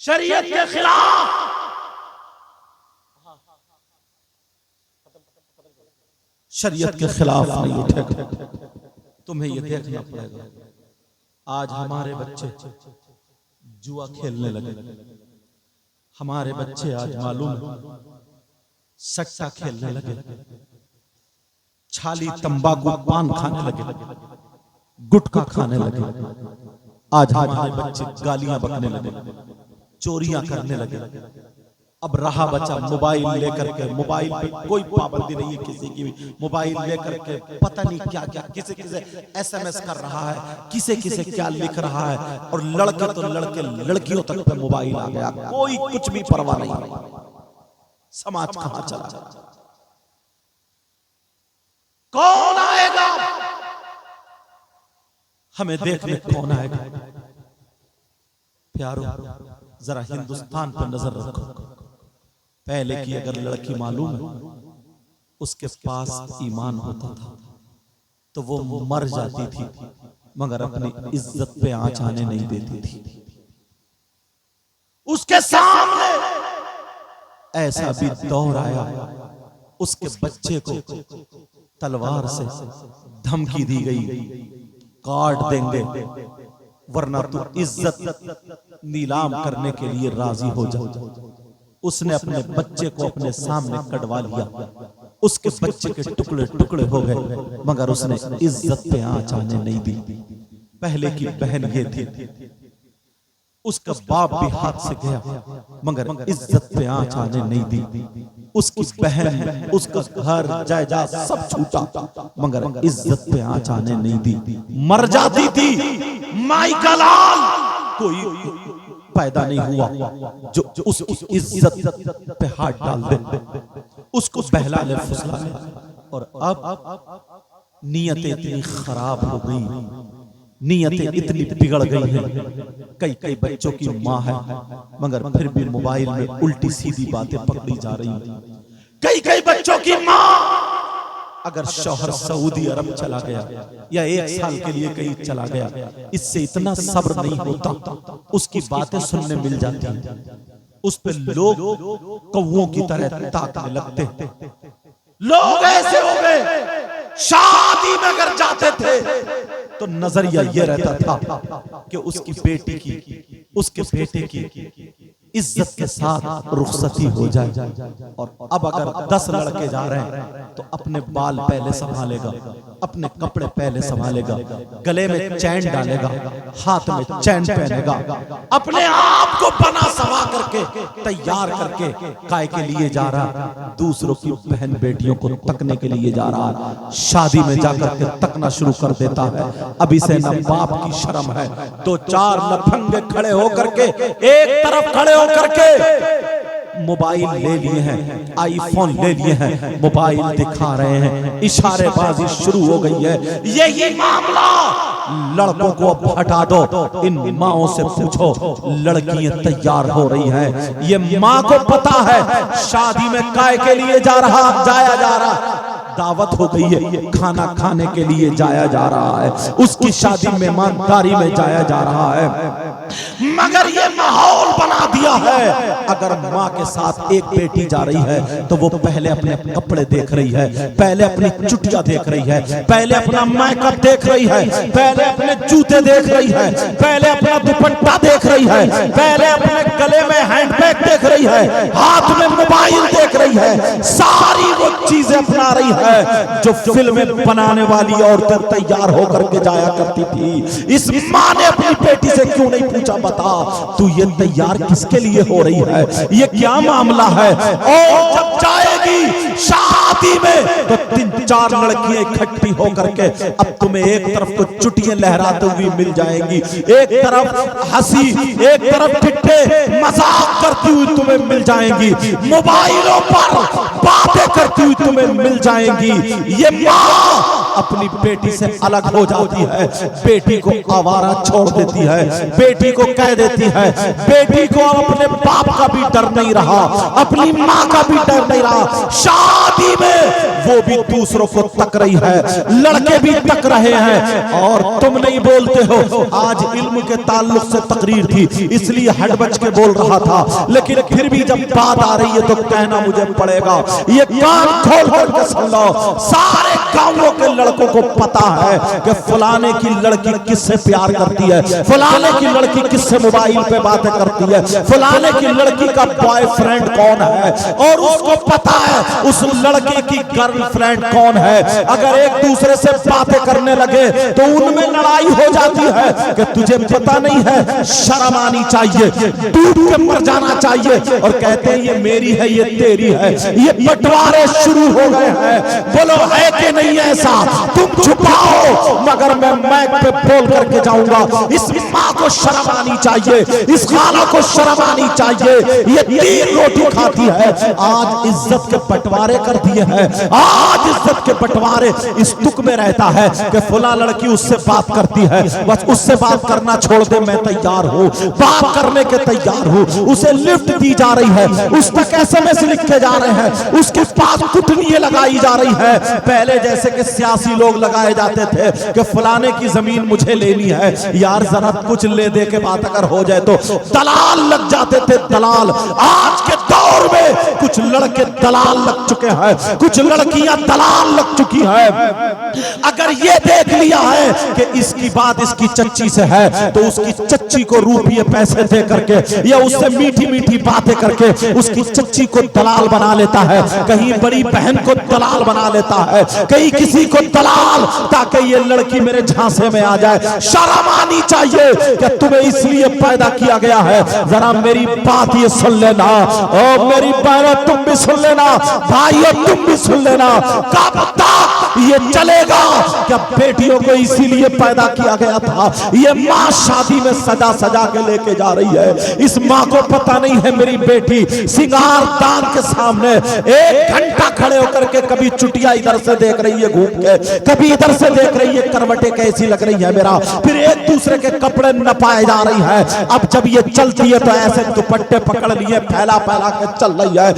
शरीयत के खिलाफ शरीयत के खिलाफ नहीं उठेगा। तुम्हें ये देखना पड़ेगा। आज हमारे बच्चे जुआ खेलने लगे, हमारे बच्चे आज मालूम सट्टा खेलने लगे, छाली तंबाकू पान खाने लगे, गुटखा खाने लगे। आज हमारे बच्चे गालियां बकने लगे, चोरियां करने लगे। अब रहा बचा मोबाइल लेकर के, मोबाइल पे कोई पाबंदी नहीं है किसी की भी, मोबाइल लेकर के पता नहीं क्या क्या किसे किसे SMS कर रहा है, किसे किसे क्या लिख रहा है। और लड़के तो लड़के लड़कियों तक पे मोबाइल आ गया, कोई कुछ भी परवाह नहीं। समाज कहां चला? कौन आएगा हमें देखने? कौन आएगा? प्यारो जरा हिंदुस्तान पर नजर रखो। पहले की अगर लड़की मालूम है उसके पास ईमान होता था तो वो मर जाती थी, मगर अपनी इज्जत पे आंच आने नहीं देती थी। उसके सामने ऐसा भी दौर आया, उसके बच्चे को तलवार से धमकी दी गई, काट देंगे वरना तू इज्जत नीलाम करने के लिए राजी हो जा। उसने अपने बच्चे को अपने सामने कटवा लिया, उसके बच्चे के टुकड़े टुकड़े हो गए, मगर उसने इज्जत पे आंच आने नहीं दी। पहले की बहन ये थी, उसका बाप भी हाथ से गया मगर इज्जत पे आंच आने नहीं दी। उसकी बहन, उसका घर जायदाद सब छूटा मगर इज्जत पे आंच आने नहीं दी। मर जाती थी माई का लाल, कोई पैदा नहीं हुआ जो उसकी इज्जत पे हाथ डाल दे, उसको बहला ले फुसला ले। और अब नीयतें इतनी खराब हो गई, नीयतें इतनी बिगड़ गई हैं। कई कई बच्चों की माँ है मगर फिर भी मोबाइल में उल्टी सीधी बातें पकड़ी जा रही हैं। कई कई बच्चों की माँ, अगर शौहर सऊदी अरब चला गया या 1 साल के लिए कहीं चला गया, इससे इतना सब्र नहीं होता, उसकी बातें सुनने मिल जाती हैं। उस पे लोग कौवों की तरह ताकने लगते। लोग ऐसे हो गए, शादी में अगर जाते थे तो नजरिया ये रहता था कि उसकी बेटी की, उसके बेटे की इज्जत के साथ रुखसती हो जाए। और अब अगर 10 लड़के जा रहे हैं तो अपने बाल पहले संभालेगा, अपने कपड़े पहले संभालेगा, गले में चैन डालेगा, हाथ में चैन पहनेगा, अपने आप को बना सवा करके तैयार करके काय के लिए जा रहा, दूसरों की बहन बेटियों को तकने के लिए जा रहा। शादी में जाकर के तकना शुरू कर देता है। अभी से न बाप की शर्म है, 2-4 लफंगे खड़े होकर के, एक तरफ खड़े होकर के मोबाइल ले लिए हैं, आईफोन ले लिए हैं, मोबाइल दिखा रहे हैं, इशारेबाजी शुरू हो गई है। यही मामला लड़कों को अब हटा दो, इन माओं से पूछो, लड़कियां तैयार हो रही हैं। ये माँ को पता है शादी में काय के लिए जाया जा रहा, दावत हो गई है, खाना खाने के लिए जाया जा रहा है, उसकी शादी मेहमानदारी में जाया जा रहा है, मगर ये माहौल बना दिया है। अगर माँ के साथ एक बेटी जा रही है तो वो पहले अपने कपड़े देख रही है, पहले अपनी चुटिया देख रही है, पहले अपना मेकअप देख रही है, पहले अपने जूते देख रही है, पहले अपना दुपट्टा देख रही है, पहले अपने गले में हैंडबैग देख रही है, हाथ में मोबाइल देख रही है, सारी वो चीजें अपना रही है जो फिल्में बनाने वाली औरतें तैयार होकर के जाया करती थी। इस माँ ने अपनी बेटी से क्यों नहीं पूछा, बता तू ये तैयार किसके लिए हो रही है, ये क्या मामला है? और जब जाएगी शादी में तो 3-4 लड़कियां इकट्ठी होकर के अब तुम्हें एक तरफ तो चुटियां लहराते हुए मिल जाएंगी, एक तरफ हंसी, एक तरफ ठिट्ठे मजाक करती हुई तुम्हें मिल जाएंगी, मोबाइलों पर बातें करती हुई तुम्हें मिल जाएंगी। जाएंगी। ये माँ अपनी बेटी से अलग हो जाती है, बेटी को आवारा छोड़ देती है, बेटी को कह देती है, बेटी को अपने बाप का भी डर नहीं रहा, अपनी माँ का भी डर नहीं रहा। शादी में वो भी दूसरों को तक रही है, लड़के भी तक रहे हैं और तुम नहीं बोलते हो। आज इल्म के ताल्लुक से तकरीर थी इसलिए हट बच के बोल रहा था, लेकिन फिर भी जब बात आ रही है तो कहना मुझे पड़ेगा। ये कान खोल कर के सुन लो, सारे गांवों के लड़कों को पता है कि फलाने की लड़की किससे प्यार करती है, फलाने की लड़की किससे मोबाइल पे बातें करती है, फलाने की लड़की का बॉयफ्रेंड कौन है, और उसको पता है उस लड़के की गर्लफ्रेंड कौन है। अगर एक दूसरे से बातें करने लगे तो उनमें लड़ाई हो जाती है कि तुझे पता नहीं है, शर्म आनी चाहिए, डूब के मर जाना चाहिए। और कहते हैं ये मेरी है, ये तेरी है, ये बंटवारे शुरू हो गए हैं। बोलो है कि नहीं ऐसा? तुम छुपाओ मगर मैं माइक पे बोल करके जाऊंगा। इस माँ को शर्म आनी चाहिए, इस खाला को शर्म आनी चाहिए, ये 3 रोटी खाती है। आज इज्जत के बंटवारे कर दिए हैं, आज इज्जत के बंटवारे इस तुक में रहता है कि फला लड़की उससे बात करती है, बस उससे बात करना छोड़ दे, मैं तैयार हूँ, बात करने के तैयार हूँ। उसे लिफ्ट दी जा रही है, उस तक SMS लिखे जा रहे हैं, उसके पास कुटनियां लगाई जा रही है। पहले जैसे कि सियासी लोग लगाए जाते थे कि फलाने की जमीन मुझे लेनी है, यार जरा कुछ ले दे के बात अगर हो जाए तो दलाल लग जाते थे, दलाल। आज के दौर में कुछ लड़के दलाल लग चुके हैं, कुछ लड़कियां दलाल लग चुकी हैं। अगर ये देख लिया है कि इसकी बात इसकी चच्ची से है तो उसकी चच्ची को रुपये पैसे दे करके या उससे मीठी मीठी बातें करके उसकी चच्ची को दलाल बना लेता है, कहीं बड़ी बहन को दलाल बना लेता है, कहीं किसी को दलाल, ताकि ये लड़की मेरे झांसे में आ जाए। शर्म आनी चाहिए कि तुम्हें इसलिए पैदा किया गया है। जरा मेरी बात ये सुन लेना, और मेरी बहनों तुम भी सुन लेना, भाइयों तुम भी सुन लेना। कब तक ये चलेगा? क्या बेटियों को इसीलिए पैदा किया गया था? ये माँ शादी में सजा सजा के लेके जा रही है। इस माँ को पता नहीं है मेरी बेटी सिंगार दान के सामने 1 घंटा खड़े होकर के कभी चुटिया इधर से देख रही है घूम के, कभी इधर से देख रही है करवटें कैसी लग रही है मेरा, फिर एक दूसरे के कपड़े नपाए जा रही है। अब जब ये चलती है तो ऐसे दुपट्टे पकड़ लिए फैला फैला के चल रही है।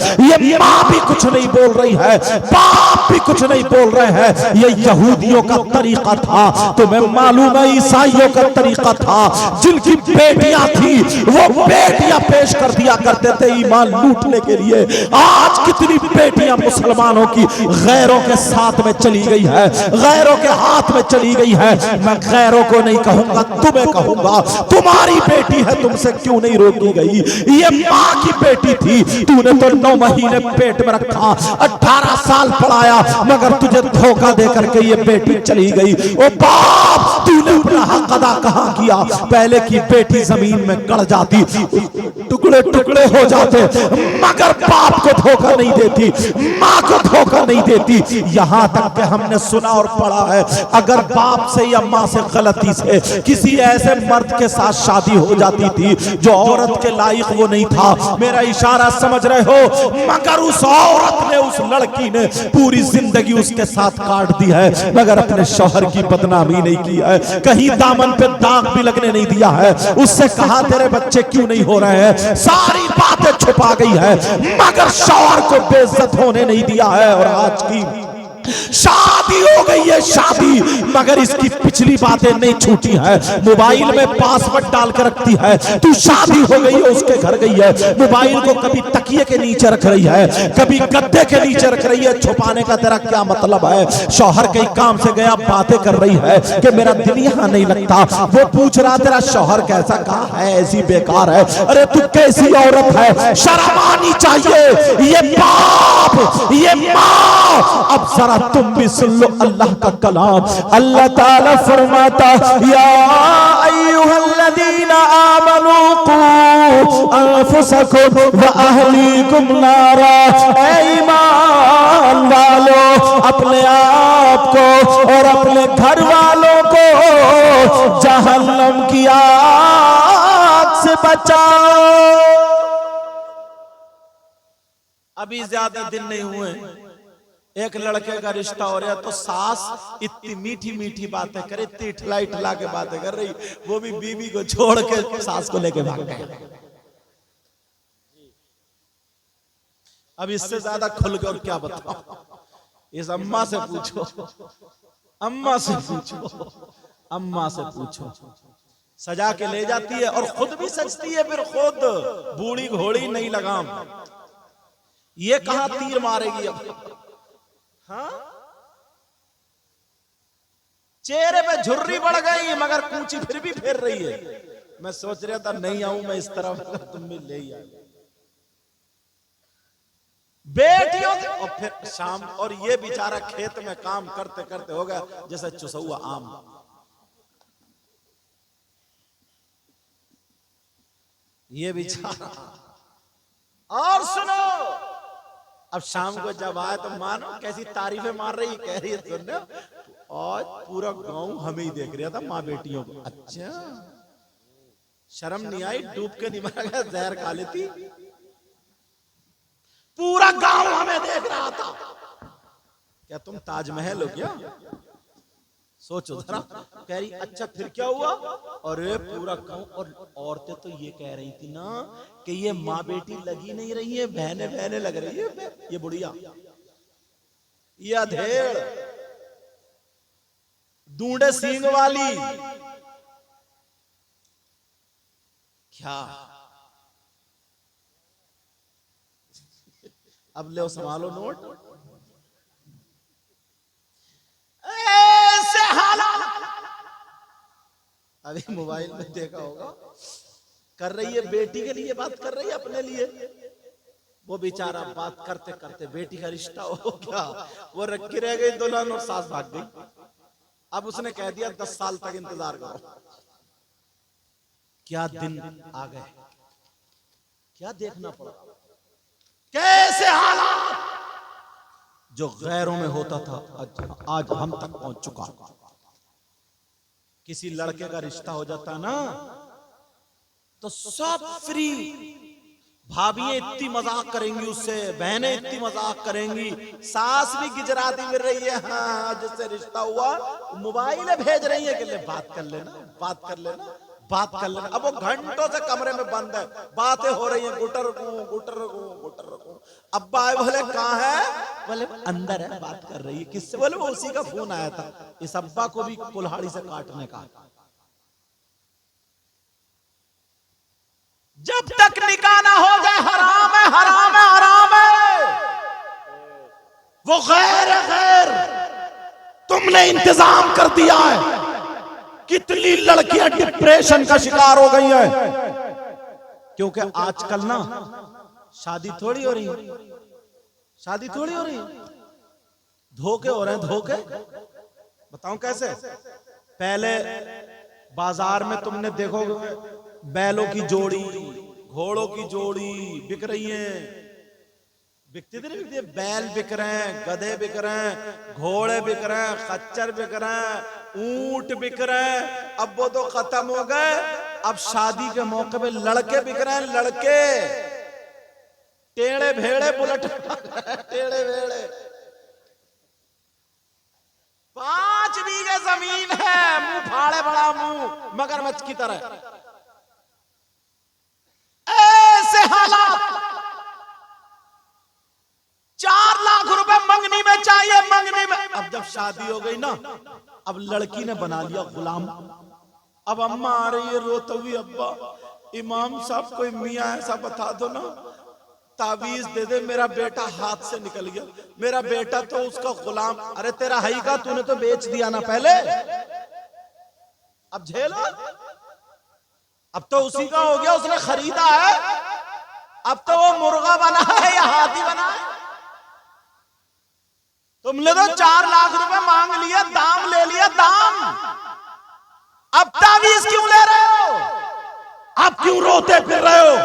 ये माँ भी कुछ नहीं बोल रही है, बाप भी कुछ नहीं बोल रहे हैं। ये यहूदियों का तरीका था, तुम्हें मालूम है ईसाइयों का तरीका था। जिनकी बेटियां थी वो बेटियां पेश कर दिया करते थे ईमान लूटने के लिए। आज कितनी बेटियां मुसलमानों की गैरों के साथ में चली गई है, गैरों के हाथ में चली गई है। मैं गैरों को नहीं कहूंगा, तुम्हें कहूंगा, तुम्हारी बेटी है, तुमसे क्यों नहीं रोकी गई? ये माँ की बेटी थी, तूने तो 9 महीने पेट में रखा, 18 साल पढ़ाया, मगर तुझे धोखा दे करके ये बेटी चली गई। ओ बाप, तूने अपना हक अदा कहां किया? पहले की बेटी जमीन में गड़ जाती, टुकड़े टुकड़े हो जाते, मगर बाप को धोखा नहीं देती, माँ को धोखा नहीं देती। यहां तक कि हमने सुना और पढ़ा है, अगर बाप से या माँ से गलती से किसी ऐसे मर्द के साथ शादी हो जाती थी जो औरत के लायक वो नहीं था, मेरा इशारा समझ रहे हो, मगर उस औरत ने, उस लड़की ने पूरी जिंदगी उसके साथ काट दी है, मगर अपने शौहर की बदनामी नहीं की है, कहीं दामन पे दाग भी लगने नहीं दिया है। उससे कहा तेरे बच्चे क्यों नहीं हो रहे हैं, सारी बातें छुपा गई है, मगर शौहर को बेइज्जत होने नहीं दिया है। और आज की शादी हो गई है शादी, मगर इसकी पिछली बातें नहीं छूटी है। मोबाइल में पासवर्ड डाल कर रखती है, तू शादी हो गई है उसके घर गई है, मोबाइल को कभी तकिए के नीचे रख रही है, कभी गद्दे के नीचे रख रही है। छुपाने का तेरा क्या मतलब है? शौहर कई काम से गया, बातें कर रही है कि मेरा दिल यहाँ नहीं लगता, वो पूछ रहा तेरा शौहर कैसा, कहा है ऐसी बेकार है। अरे तू कैसी औरत है, शर्म आनी चाहिए। ये बाप, ये माँ, अब जरा तुम भी सुन लो अल्लाह का कलाम। अल्लाह ताला फरमाता, या अय्युहल्लज़ीना आमनू कू अनफुसकुम व अहलीकुम नारा। ऐ ईमान वालों, अपने आप को और अपने घर वालों को जहन्नम की आग से बचाओ। अभी ज्यादा दिन नहीं हुए, एक लड़के का रिश्ता हो रहा तो सास इतनी मीठी मीठी बातें करे, इतनी ठिला ठिला के बातें कर रही, वो भी बीवी को छोड़ के सास को लेके भाग गए। अब इससे ज्यादा खुल के और क्या बताओ, इस अम्मा से पूछो, अम्मा से पूछो, अम्मा से पूछो। सजा के ले जाती है और खुद भी सजती है, फिर खुद बूढ़ी घोड़ी नहीं लगाम, ये कहां तीर मारेगी अब। हाँ, चेहरे पे झुर्री बढ़ गई मगर कूंची फिर भी फेर रही है। मैं सोच रहा था नहीं आऊं मैं इस तरफ, तुम भी ले आई बेटियों से। और फिर शाम, और ये बेचारा खेत में काम करते करते हो गया जैसे चुसा हुआ आम। ये बेचारा। और सुनो, अब शाम को जब आए तो मानो कैसी तारीफें मार रही, कह रही है सुनने आज पूरा गांव हमें ही देख रहा था माँ बेटियों को। अच्छा, शर्म नहीं आई, डूब के नहीं मारा गया, जहर खा लेती। पूरा गांव हमें देख रहा था। क्या तुम ताजमहल हो क्या? सोचो जरा। कह रही अच्छा फिर क्या हुआ? अरे पूरा गांव, और औरतें तो ये कह रही थी ना कि ये माँ बेटी लगी नहीं रही है, बहने बहने लग रही है। ये बुढ़िया, ये अधेड़, दूंडे सींग वाली, क्या अब ले संभालो नोट। ऐसे हालात अभी मोबाइल में देखा होगा, कर रही है बेटी के लिए बात कर रही है, अपने लिए। वो बेचारा बात करते करते बेटी का रिश्ता हो गया, वो रखी रह गई दुल्हन और सास भाग गई। अब उसने कह दिया 10 साल तक इंतजार करो। क्या दिन आ गए, क्या देखना पड़ा, कैसे हालात जो गैरों में होता था आज हम तक पहुंच चुका। किसी लड़के का रिश्ता हो जाता ना तो सब फ्री, भाभी इतनी मजाक करेंगी उससे, बहनें इतनी मजाक करेंगी, सास भी गिजराती मिल रही है। हाँ, जिससे रिश्ता हुआ मोबाइल भेज रही है कि ले बात कर लेना, बात कर लेना, बात कर लेना। अब वो घंटों से कमरे में बंद है, बातें हो रही हैं, गुटर रखूं, गुटर रखूं, गुटर रखूं। अब्बा आए, बोले कहाँ है? बोले अंदर है, बात कर रही है। किससे? बोले वो उसी का फोन आया था। इस अब्बा को भी कुल्हाड़ी से काटने का। जब तक निकाह ना हो जाए हराम है, हराम है, हराम है। वो गैर है, गैर। तुमने इंतजाम कर दिया है। कितनी लड़कियां डिप्रेशन का शिकार हो गई हैं, क्योंकि आजकल ना शादी थोड़ी हो रही है, शादी थोड़ी हो रही है, धोखे हो रहे हैं, धोखे। बताऊं कैसे? पहले बाजार में तुमने देखोगे बैलों की जोड़ी, घोड़ों की जोड़ी बिक रही हैं, बिकती थी नहीं बिकती? बैल बिक रहे हैं, गधे बिक रहे हैं, घोड़े बिक रहे हैं, खच्चर बिक रहे हैं, ऊंट बिक रहे हैं। अब वो तो खत्म हो गए, अब शादी के मौके पे लड़के बिक रहे हैं, लड़के टेढ़े भेड़े बुलेट टेढ़े भेड़े। 5 बीघे जमीन है, मुंह फाड़े बड़ा मुंह, मगरमच्छ की तरह। ऐसे हालात। 4 लाख रुपए मंगनी में चाहिए, मंगनी में। अब जब शादी हो गई ना, अब लड़की ने बना लिया गुलाम। अब अम्मा आ रही है रोते हुई, अब्बा इमाम साहब कोई मियां ऐसा बता दो ना, ताबीज दे दे, मेरा बेटा हाथ से निकल गया, मेरा बेटा तो उसका गुलाम। अरे तेरा हई का, तूने तो बेच दिया ना पहले, अब झेलो। अब तो उसी का हो गया, उसने खरीदा है, अब तो वो मुर्गा बना है या हाथी बना है। तुमने तो 4 लाख रुपए मांग लिया, दाम ले लिया, दाम। अब तावीज क्यों ले रहे हो? अब क्यों रोते फिर रहे हो?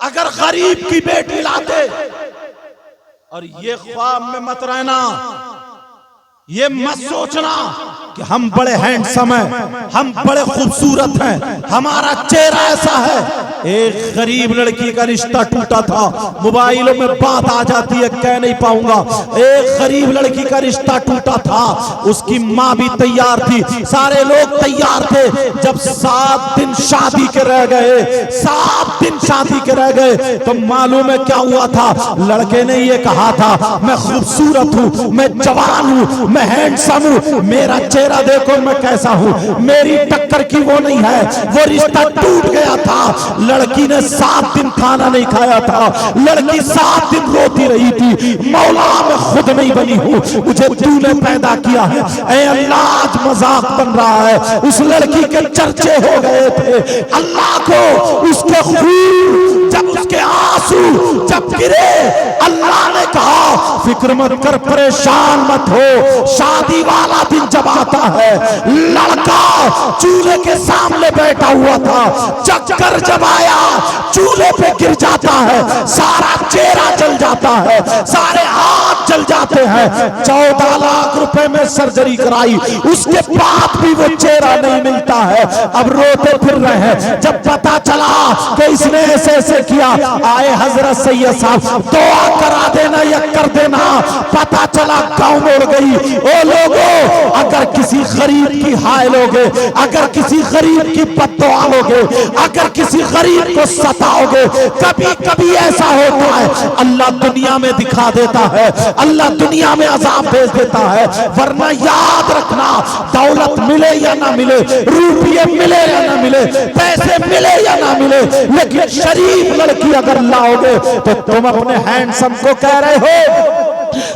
अगर गरीब की बेटी लाते। और ये ख्वाब में मत रहना, ये मत सोचना कि हम बड़े हैंडसम हैं, हम बड़े खूबसूरत हैं, हमारा चेहरा ऐसा है। एक गरीब लड़की का रिश्ता टूटा था, मोबाइलों में बात आ जाती है, कह नहीं पाऊंगा। एक गरीब लड़की का रिश्ता टूटा था, उसकी माँ भी तैयार थी, सारे लोग तैयार थे। जब 7 दिन शादी के रह गए, 7 दिन शादी के रह गए, तो मालूम है क्या हुआ था? लड़के ने ये कहा था, मैं खूबसूरत हूँ, मैं जवान हूँ, मैं हैंडसम हूँ, मेरा चेहरा देखो मैं कैसा हूँ, मेरी टक्कर की वो नहीं है। वो रिश्ता टूट गया था। लड़की ने 7 दिन खाना नहीं खाया था, लड़की 7 दिन रोती रही थी, मौला मैं खुद नहीं बनी हूँ, मुझे तूने पैदा किया है। ऐ अल्लाह, आज मजाक बन रहा है। उस लड़की के चर्चे हो गए थे। अल्लाह को उसके खून, जब उसके आंसू जब गिरे, अल्लाह ने कहा फिक्र मत कर, परेशान मत हो, शादी वाला दिन जब आता है। लड़का चूल्हे के सामने बैठा हुआ था, चक्कर जब आया चूल्हे पे गिर जाता है, सारा चेहरा जल जाता है, सारे हाथ जल जाते हैं। 14 लाख रुपए में सर्जरी कराई, उसके बाद भी वो चेहरा नहीं मिलता है। अब रोते फिर रहे हैं। जब पता चला कि इसने ऐसे ऐसे किया, आए हजरत सैयद साहब, दुआ करा देना या कर देना। पता चला गांव मोड़ गई। ओ लोगों, अगर किसी गरीब की हाय लोगे, अगर किसी गरीब की बद्दुआ लोगे, अगर किसी गरीब को सताओगे, कभी कभी ऐसा होता है अल्लाह दुनिया में दिखा देता है, अल्लाह दुनिया में अजाब भेज देता है। वरना याद रखना, दौलत मिले या ना मिले, रुपये मिले या ना मिले, पैसे मिले या ना मिले, लेकिन शरीफ लड़की अगर लाओगे तो तुम अपने हैंडसम को कह रहे हो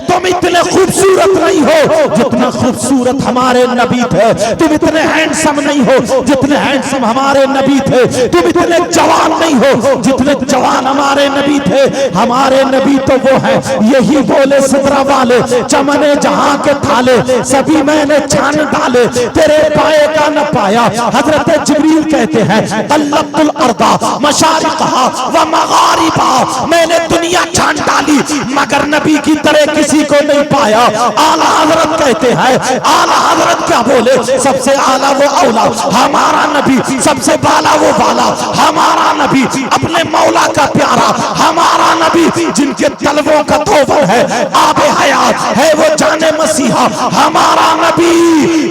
तुम इतने खूबसूरत नहीं हो जितना खूबसूरत हमारे नबी थे, तुम इतने हैंडसम नहीं हो जितने हैंडसम हमारे नबी थे, तुम इतने जवान नहीं हो जितने जवान हमारे नबी थे। हमारे नबी तो वो है, यही बोले सिदरा वाले, चमने जहां के थाले, सभी मैंने छान डाले, तेरे पाए का न पाया। हजरत जिब्रील कहते हैं, तल्लतुल अर्दा मशारिक़हा व मगारिबा, मैंने दुनिया छान डाली मगर नबी की तरह किसी को नहीं पाया। आला हजरत कहते हैं, आला हजरत क्या बोले, सबसे आला वो औला हमारा नबी, सबसे बाला वो बाला हमारा नबी, अपने मौला का प्यारा हमारा नबी, जिनके तलवों का तोवर है आबे हयात है वो जाने मसीहा हमारा नबी,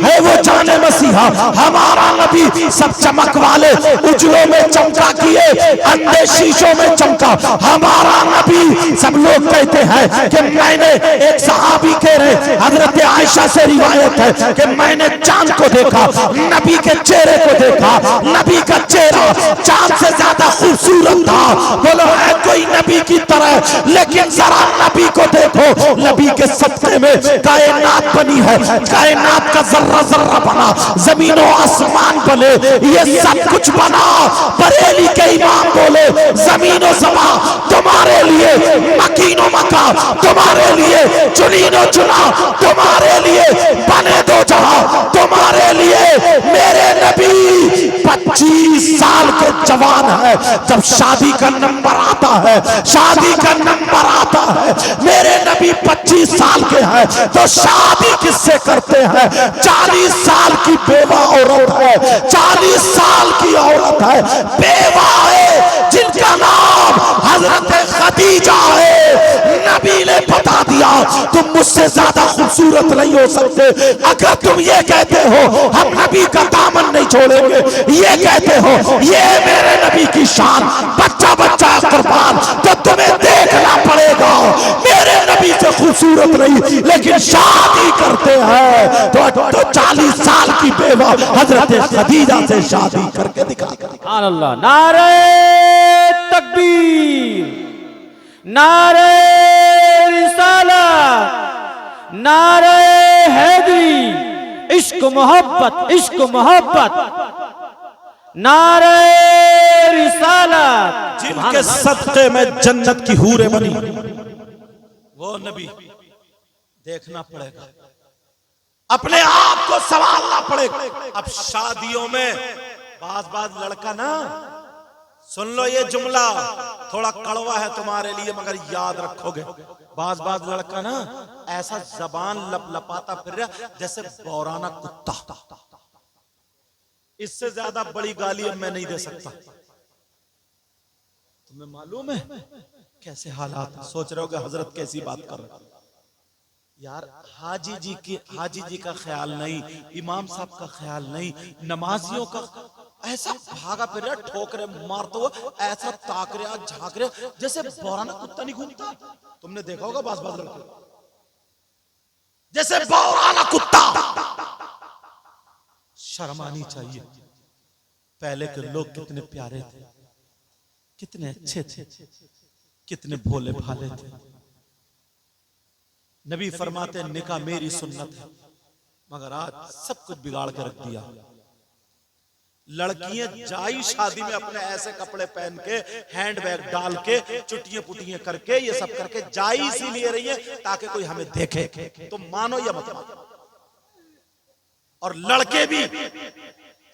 है वो जाने मसीहा हमारा नबी। सब चमक वाले उजलों में चमका किए, अंधे शीशों में चमका हमारा नबी। सब लोग कहते हैं कि मैंने, एक सहाबी कह रहे, हजरत आयशा से रिवायत है कि मैंने चांद को देखा, नबी के चेहरे को देखा, नबी का चेहरा चांद से ज्यादा खूबसूरत था। बोलो है कोई नबी की तरह, लेकिन जरा नबी को देखो, नबी के सदक़े में कायनात बनी है, कायनात का जर्रा जर्रा बना, जमीन और आसमान बने, ये सब कुछ बना। बरेली के इमाम बोले, जमीन और समा तुम्हारे लिए, मकीनो मका तुम्हारे लिए, चुनीनो चुना तुम्हारे लिए, बने दो जहां तुम्हारे लिए। मेरे नबी 25 साल के जवान है, जब शादी का नंबर आता है, शादी का नंबर आता है, मेरे नबी 25 साल के हैं, तो शादी किससे करते हैं? 40 साल की बेवा औरत है, 40 साल की औरत है, बेवा है, जिनका नाम हजरत खदीजा है। नबी ने बता दिया तुम मुझसे ज्यादा खूबसूरत नहीं हो सकते। अगर तुम ये कहते हो हम नबी का दामन नहीं छोड़ेंगे, ये कहते हो ये मेरे नबी की शान, बच्चा बच्चा कुर्बान, तो तुम्हें देखना पड़ेगा। मेरे नबी से खूबसूरत नहीं, लेकिन शादी करते हैं तो 40 साल की बेवा हजरत खदीजा से शादी करके दिखा। अल्लाह, नारे तकबीर, नारे रिसालत, नारे हैदरी, इश्क मोहब्बत, इश्क मोहब्बत, नारे रिसालत। जिनके सदक़े में जन्नत की हूरें बनी, वो नबी देखना पड़ेगा, अपने आप को संभालना पड़ेगा। अब शादियों में बाज लड़का ना, सुन लो ये जुमला थोड़ा कड़वा है तुम्हारे लिए, मगर याद रखोगे। बाज लड़का ना ऐसा जबान लपलपाता फिर रहा जैसे बौराना कुत्ता। इससे ज्यादा बड़ी गाली अब मैं नहीं दे सकता। तुम्हें मालूम है कैसे हालात? सोच रहे हो कि हजरत कैसी बात कर रहे यार। हाजी जी का ख्याल नहीं, इमाम साहब का ख्याल नहीं, नमाजियों का। ऐसा भागा फिर रहा, ठोकरे मारते हुए ऐसा ताक रहा, झांक रहा जैसे बौराना कुत्ता नहीं घूमता। तुमने देखा होगा बाज लड़के जैसे बौराना कुत्ता। शर्म आनी चाहिए। पहले के लोग कितने प्यारे थे, कितने अच्छे थे, कितने भोले भाले थे। नबी फरमाते निकाह मेरी सुन्नत है, मगर आज सब कुछ बिगाड़ के रख दिया। लड़कियां जाई शादी में अपने ऐसे कपड़े पहन के, हैंडबैग डाल के, चुटियां पुटियां करके, ये सब करके जाई इसीलिए रही है ताकि कोई हमें देखे। तुम मानो या मत मानो। और लड़के भी,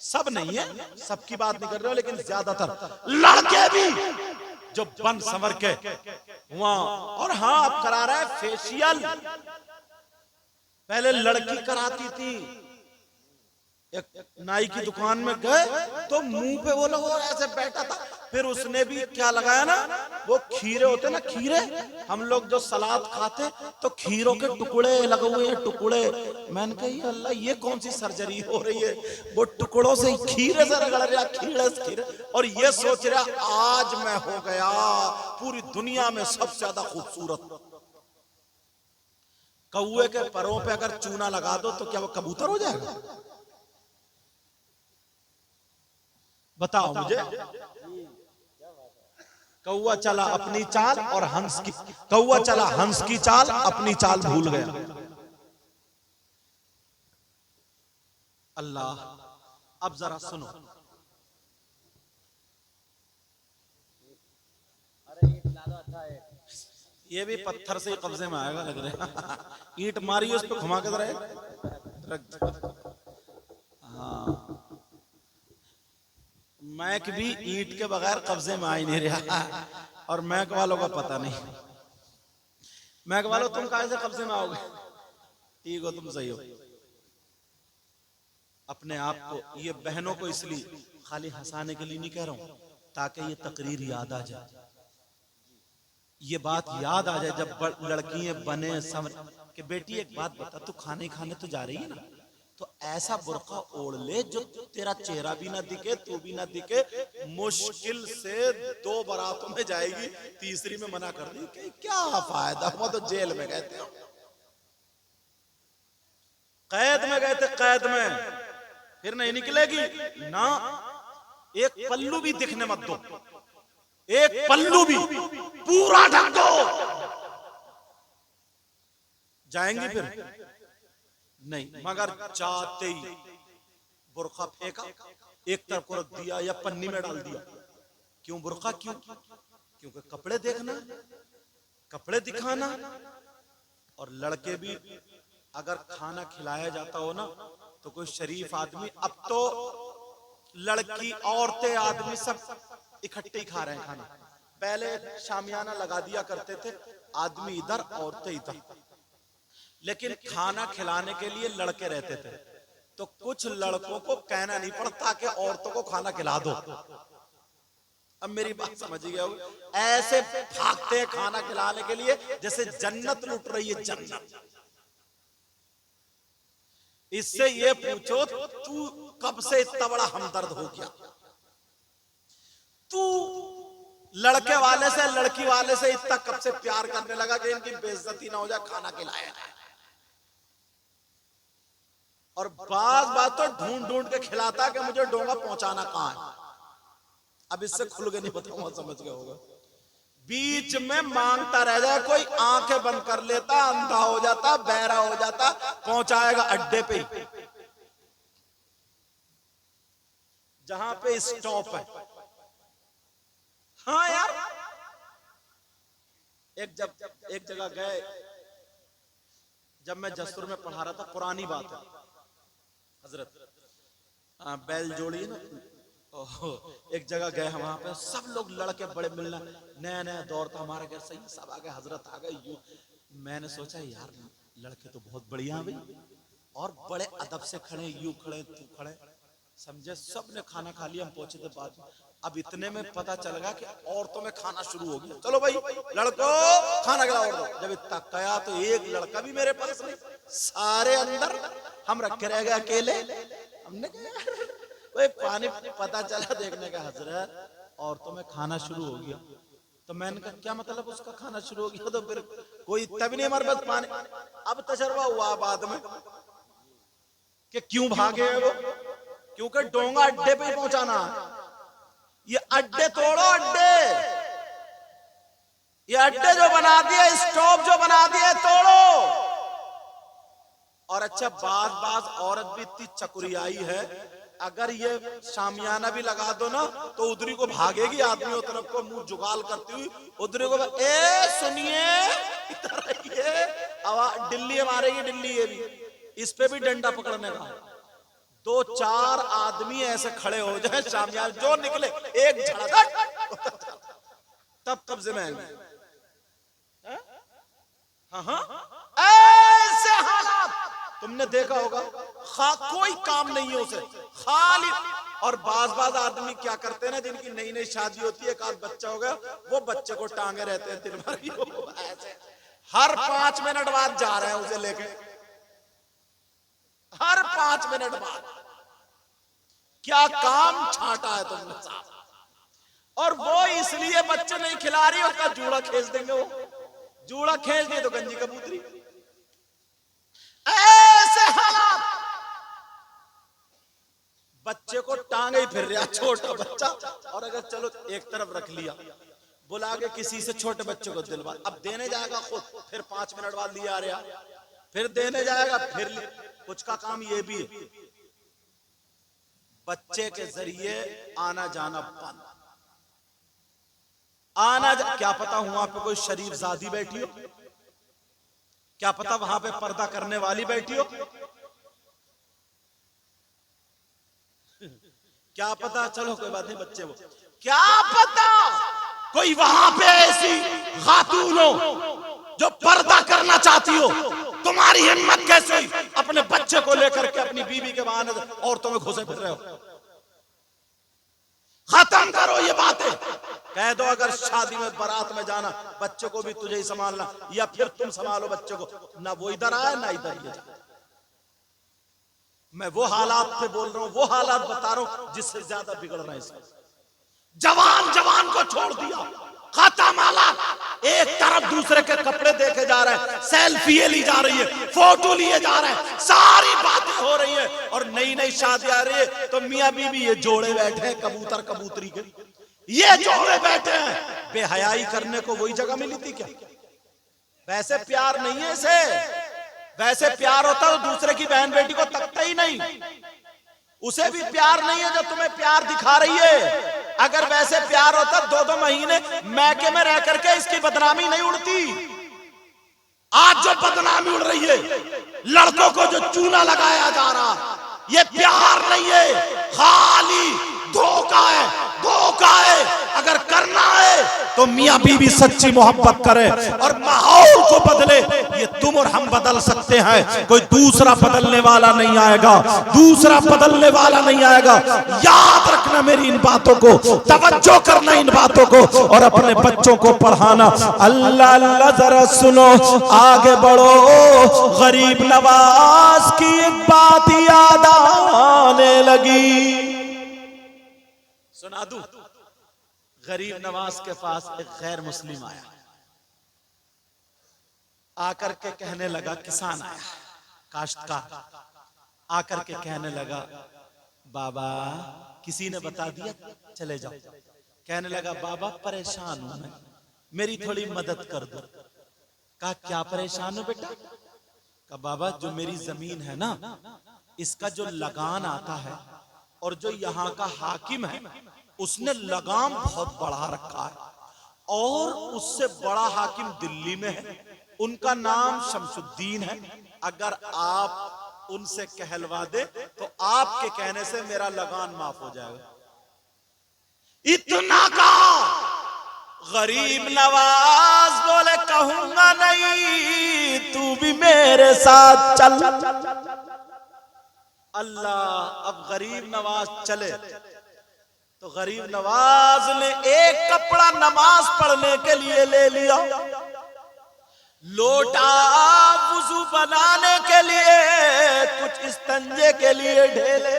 सब नहीं है, सबकी बात नहीं कर रहे हो, लेकिन ज्यादातर लड़के भी जो बन संवर के वहां। और हाँ, अब करा रहा है फेशियल। पहले लड़की कराती थी। एक नाई की दुकान में गए तो मुंह पे वो लोग ऐसे बैठा था, फिर उसने भी क्या लगाया ना, वो खीरे होते ना, खीरे हम लोग जो सलाद खाते तो खीरों के टुकड़े लगे हुए हैं, टुकड़े। मैंने कहा अल्लाह ये कौन सी सर्जरी हो रही है? वो टुकड़ों से खीरे से रगड़ रहा, खीरे। और ये सोच रहा आज मैं हो गया पूरी दुनिया में सबसे ज्यादा खूबसूरत। कौए के परों पे अगर चूना लगा दो तो क्या वो कबूतर हो जाएगा? बताओ मुझे। कौआ चला अपनी चाल और हंस की, कौआ चला हंस की चाल, अपनी चाल भूल गया। अल्लाह। अब जरा सुनो, ये भी पत्थर से कब्जे में आएगा लग रहा है। ईंट मारी उस पर घुमा के जरा। हाँ, मैक भी ईंट के बगैर कब्जे में आ ही नहीं रहा। और मैक वालों का पता नहीं। मैक वालों तुम कहां से कब्जे में आओगे? ठीक हो, तुम सही हो। अपने आप को, ये बहनों को इसलिए खाली हंसाने के लिए नहीं कह रहा हूं, ताकि ये तकरीर याद आ जाए, ये बात याद आ जाए जब लड़कियां बने समझ के। बेटी एक बात बता, तू खाने तो जा रही है ना, तो ऐसा बुर्का ओढ़ ले जो तेरा चेहरा भी ना दिखे, तू भी ना दिखे। मुश्किल से 2 बारातों में जाएगी, तीसरी में मना कर दी कि क्या फायदा हुआ, तो जेल में गए थे, कैद में गए थे, कैद में, फिर नहीं निकलेगी ना। एक पल्लू भी दिखने मत दो, एक पल्लू भी, पूरा ढक दो। जाएंगी फिर नहीं, मगर चाहते ही बुर्का फेंका, एक तरफ को रख दिया या पन्नी में डाल दिया। क्यों बुर्का? क्यों? क्योंकि कपड़े देखना, कपड़े दिखाना। और लड़के भी, अगर खाना खिलाया जाता हो ना तो कोई शरीफ आदमी, अब तो लड़की, औरतें, आदमी सब इकट्ठे ही खा रहे हैं खाना। पहले शामियाना लगा दिया करते थे, आदमी इधर औरतें इधर, लेकिन खाना खिलाने के लिए लड़के रहते थे। तो कुछ लड़कों को कहना नहीं पड़ता कि औरतों को खाना खिला दो। अब मेरी बात समझ गए हो? ऐसे भागते हैं खाना खिलाने के लिए जैसे जन्नत लुट रही है, जन्नत। इससे ये पूछो तू कब से इतना बड़ा हमदर्द हो गया? तू लड़के वाले से, लड़की वाले से इतना कब से प्यार करने लगा कि इनकी बेइज्जती ना हो जाए, खाना खिलाया। और बात तो ढूंढ के खिलाता कि मुझे डोंगा पहुंचाना कहां है। अब इससे खुल के नहीं बताऊंगा, समझ गए होगा। बीच में मांगता रह जाए, कोई आंखें बंद कर लेता, अंधा हो जाता, बहरा हो जाता, पहुंचाएगा अड्डे पे, जहां पे स्टॉप है। हाँ यार, एक जगह गए, जब मैं जसपुर में पढ़ा रहा था, पुरानी बात है हजरत, बैल जोड़ी है ना, एक जगह गए हम, वहां पे सब लोग लड़के बड़े मिलना, नया नया दौर था, हमारे घर सही सब आ गए, हजरत आ गए। मैंने सोचा यार लड़के तो बहुत बढ़िया भाई, और बड़े अदब से खड़े, यूं खड़े तू खड़े, समझे। सब ने खाना खा लिया, हम पहुंचे थे बाद में। अब इतने में पता चल गया कि औरतों में खाना शुरू हो गया। चलो भाई लड़कों खाना खिलाओ औरतों। जब इतना गया तो एक लड़का भी मेरे पास नहीं, सारे अंदर, हम रखे रह गए अकेले। हमने कहा भाई पानी, पता चला देखने का हजरत औरतों में खाना शुरू हो गया। तो मैंने कहा क्या मतलब उसका खाना शुरू हो गया? तो फिर कोई तभी नहीं, हमारे पास पानी। अब तजर्बा हुआ बाद में कि क्यों भागे हैं वो, क्योंकि डोंगा अड्डे पे ही पहुंचाना। ये अड्डे तोड़ो, अड्डे, ये अड्डे जो बना दिए, स्टॉप जो बना दिए तोड़ो। और अच्छा बाज औरत भी इतनी चकुरियाई है, अगर ये शामियाना भी लगा दो ना तो उधरी को भागेगी, आदमियों तरफ को मुंह जुगाल करती हुई उधरी को, ए सुनिए इधर आइए, आवाज दिल्ली मारेगी, दिल्ली ये भी, इस पे भी डंडा पकड़ने का। 2-4 आदमी ऐसे खड़े हो जाए शामियाना, जो निकले एक झड़क, तब कब्जे में आएंगे। ऐसे हालात तुमने देखा होगा, कोई काम नहीं है उसे, खाली। और बाज आदमी क्या करते हैं ना, जिनकी नई नई शादी होती है, एक आध बच्चा हो गया, वो बच्चे को टांगे रहते हैं दिन भर, ऐसे हर 5 मिनट बाद जा रहे हैं उसे लेके, हर 5 मिनट बाद। क्या काम छांटा है तुमने साहब। और वो इसलिए बच्चे नहीं खिला रही, उसका जूड़ा खींच देंगे, वो जूड़ा खींच दिए तो गंजी कबूतरी। ऐसे हालात, बच्चे को टांगे ही फिर रहा, छोटा बच्चा। और अगर चलो एक तरफ रख लिया, बुला के किसी से छोटे बच्चे को दिलवा, अब देने जाएगा खुद, फिर 5 मिनट बाद लिया आ रहा, फिर देने जाएगा, फिर कुछ का काम ये भी है, बच्चे के जरिए आना जाना बंद। क्या पता वहां पे कोई शरीफ जादी बैठी हो, क्या पता वहां पे पर्दा करने वाली बैठी हो, क्या पता, चलो कोई बात नहीं, बच्चे वो, क्या पता कोई वहां पे ऐसी खातून हो जो पर्दा करना चाहती हो। तुम्हारी हिम्मत कैसे हुई अपने बच्चे को लेकर के अपनी बीवी के बहाने औरतों में घुसे फिर रहे हो? खत्म करो ये बातें। कह दो अगर शादी में बारात में जाना, बच्चे को भी तुझे ही संभालना, या फिर तुम संभालो बच्चे को, ना वो इधर आए ना इधर ये जाए। मैं वो हालात पे बोल रहा हूं, वो हालात बता रहा हूं जिससे ज्यादा बिगड़ रहा है इसमें। जवान को छोड़ दिया, खत्म हालात। एक तरफ दूसरे के कपड़े देखे जा रहे हैं, सेल्फी ली जा रही है, फोटो लिए जा रहे हैं, सारी बातें हो रही है। और नई नई शादी आ रही है तो मियां बीवी ये जोड़े बैठे हैं, कबूतर कबूतरी के ये जोड़े बैठे हैं। बेहयाई करने को वही जगह मिली थी क्या? वैसे प्यार नहीं है इसे, वैसे प्यार होता तो दूसरे की बहन बेटी को तकता ही नहीं। उसे भी प्यार नहीं है जो तुम्हें प्यार दिखा रही है। अगर वैसे प्यार होता 2-2 महीने मैके में रह करके इसकी बदनामी नहीं उड़ती। आज जो बदनामी उड़ रही है, लड़कों को जो चूना लगाया जा रहा, ये प्यार नहीं है, खाली धोखा है, धोखा है। अगर करना है तो मियां बीवी सच्ची मोहब्बत करे और माहौल को बदले। ये तुम और हम बदल सकते हैं, कोई दूसरा बदलने वाला नहीं आएगा, दूसरा बदलने वाला नहीं आएगा। याद रखना मेरी इन बातों को, तवज्जो करना इन बातों को और अपने बच्चों को पढ़ाना। अल्लाह अल्लाह जरा सुनो, आगे बढ़ो। गरीब नवाज की एक बात याद आने लगी, सुना दूं। गरीब नवाज के पास एक गैर मुस्लिम आया, आकर के कहने लगा, किसान आया, काश्तकार आकर के कहने लगा, बाबा किसी ने बता दिया चले जाओ। कहने लगा, बाबा परेशान हूं मैं, मेरी थोड़ी मदद कर दो। कहा क्या परेशान हो बेटा? कहा बाबा जो मेरी जमीन है ना, इसका जो लगान आता है और जो यहाँ का हाकिम है उसने लगाम बहुत बढ़ा रखा है और उससे बड़ा हाकिम दिल्ली में है, उनका नाम शमसुद्दीन है। अगर आप उनसे कहलवा दे तो आपके कहने से मेरा लगान माफ हो जाएगा। इतना कहा, गरीब नवाज बोले कहूंगा नहीं, तू भी मेरे साथ चल। अल्लाह, अब गरीब नवाज चले तो गरीब नवाज ने एक कपड़ा नमाज पढ़ने के लिए ले लिया, लोटा वुजू बनाने के लिए, कुछ इस्तंजे के लिए ढेले,